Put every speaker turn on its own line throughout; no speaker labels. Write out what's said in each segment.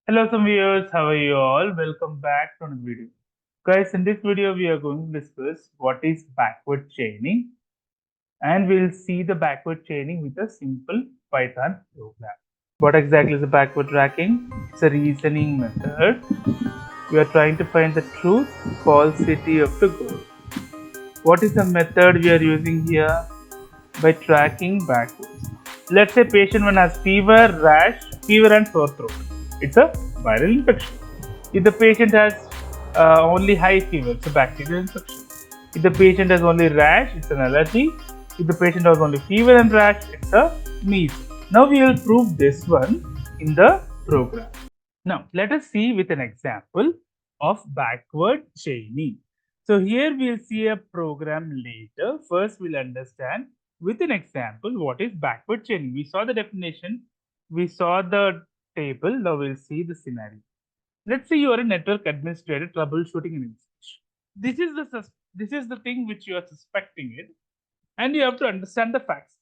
Hello, some viewers. How are you all? Welcome back to another video. Guys, in this video, we are going to discuss what is backward chaining, and we'll see the backward chaining with a simple Python program. What exactly is the backward tracking? It's a reasoning method. We are trying to find the truth, falsity of the goal. What is the method we are using here? By tracking backwards. Let's say patient 1 has fever, rash, fever and sore throat. It's a viral infection. If the patient has only high fever, it's a bacterial infection. If the patient has only rash, it's an allergy. If the patient has only fever and rash, it's a measles. Now we will prove this one in the program. Now let us see with an example of backward chaining. So here we'll see a program later. First we'll understand with an example what is backward chaining. We saw the definition, we saw the table, now we'll see the scenario. Let's say you are a network administrator troubleshooting an installation. This is the thing which you are suspecting it, and you have to understand the facts.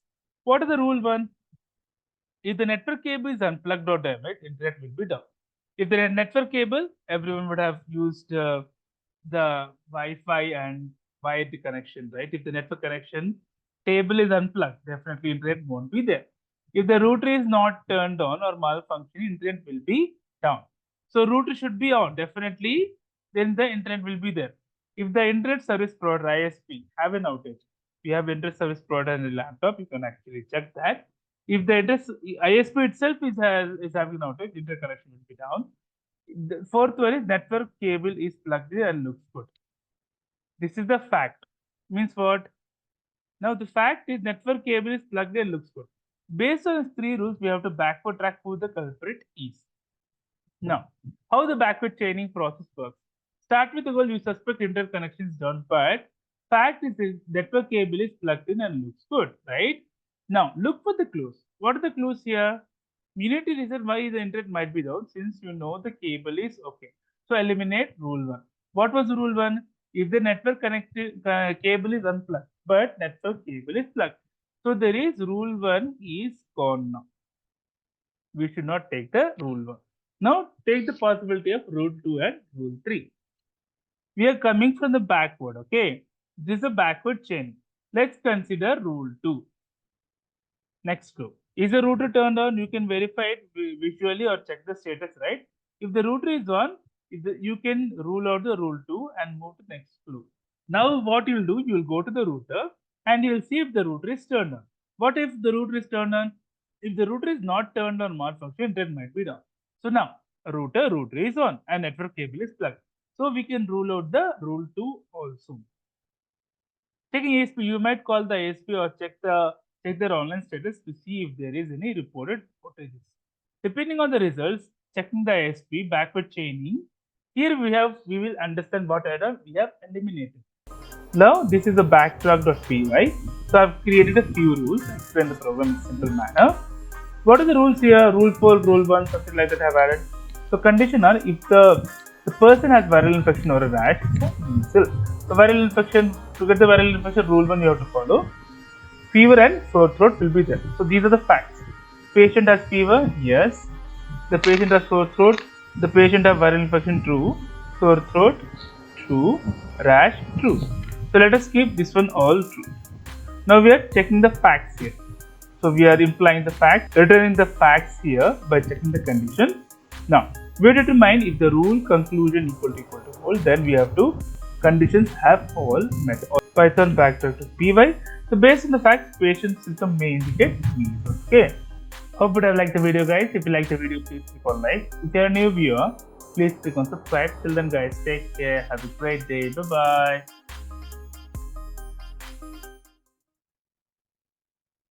What is the rule one? If the network cable is unplugged or damaged, internet will be down. If the network cable, everyone would have used the Wi-Fi and wired connection, right? If the network connection table is unplugged, definitely internet won't be there. If the router is not turned on or malfunctioning, internet will be down. So router should be on, definitely, then the internet will be there. If the internet service provider ISP have an outage, if you have internet service provider in the laptop, you can actually check that. If the ISP itself is having an outage, internet connection will be down. The fourth one is network cable is plugged in and looks good. This is the fact. Means what? Now the fact is network cable is plugged in and looks good. Based on these three rules, we have to backward track who the culprit is. Now, how the backward chaining process works? Start with the goal you suspect internet connection is down, but fact is the network cable is plugged in and looks good, right? Now look for the clues. What are the clues here? You need to reason why the internet might be down since you know the cable is okay. So eliminate rule one. What was rule one? If the network connected cable is unplugged, but network cable is plugged. So there is rule one is gone now. We should not take the rule one. Now take the possibility of rule 2 and rule 3. We are coming from the backward, okay? This is a backward chain. Let's consider rule 2. Next clue. Is the router turned on? You can verify it visually or check the status, right? If the router is on, you can rule out the rule 2 and move to next clue. Now what you'll do, you'll go to the router and you'll see if the router is turned on. What if the router is turned on? If the router is not turned on malfunction, internet might be down. So now router is on and network cable is plugged. So we can rule out the rule 2 also. Checking ASP, you might call the ASP or check their online status to see if there is any reported outages. Depending on the results, checking the ASP, backward chaining. Here we will understand what error we have eliminated. Now this is the backtrack.py. So I've created a few rules, explain the program in simple manner. What are the rules here? Rule 4, rule 1, something like that I have added. So condition are if the person has viral infection or a rash, measles. So viral infection, to get the viral infection, rule 1 you have to follow. Fever and sore throat will be there. So these are the facts. Patient has fever, yes. The patient has sore throat. The patient has viral infection, true. Sore throat, true. Rash, true. So let us keep this one all true. Now we are checking the facts here. So we are implying the facts, returning the facts here by checking the condition. Now we determine if the rule conclusion equal to false, then we have to conditions have all met. Python backtrack.py. So based on the facts, patient system may indicate measles. Okay. Hope you have liked the video, guys. If you like the video, please click on like. If you are a new viewer, please click on subscribe. Till then, guys, take care. Have a great day. Bye bye.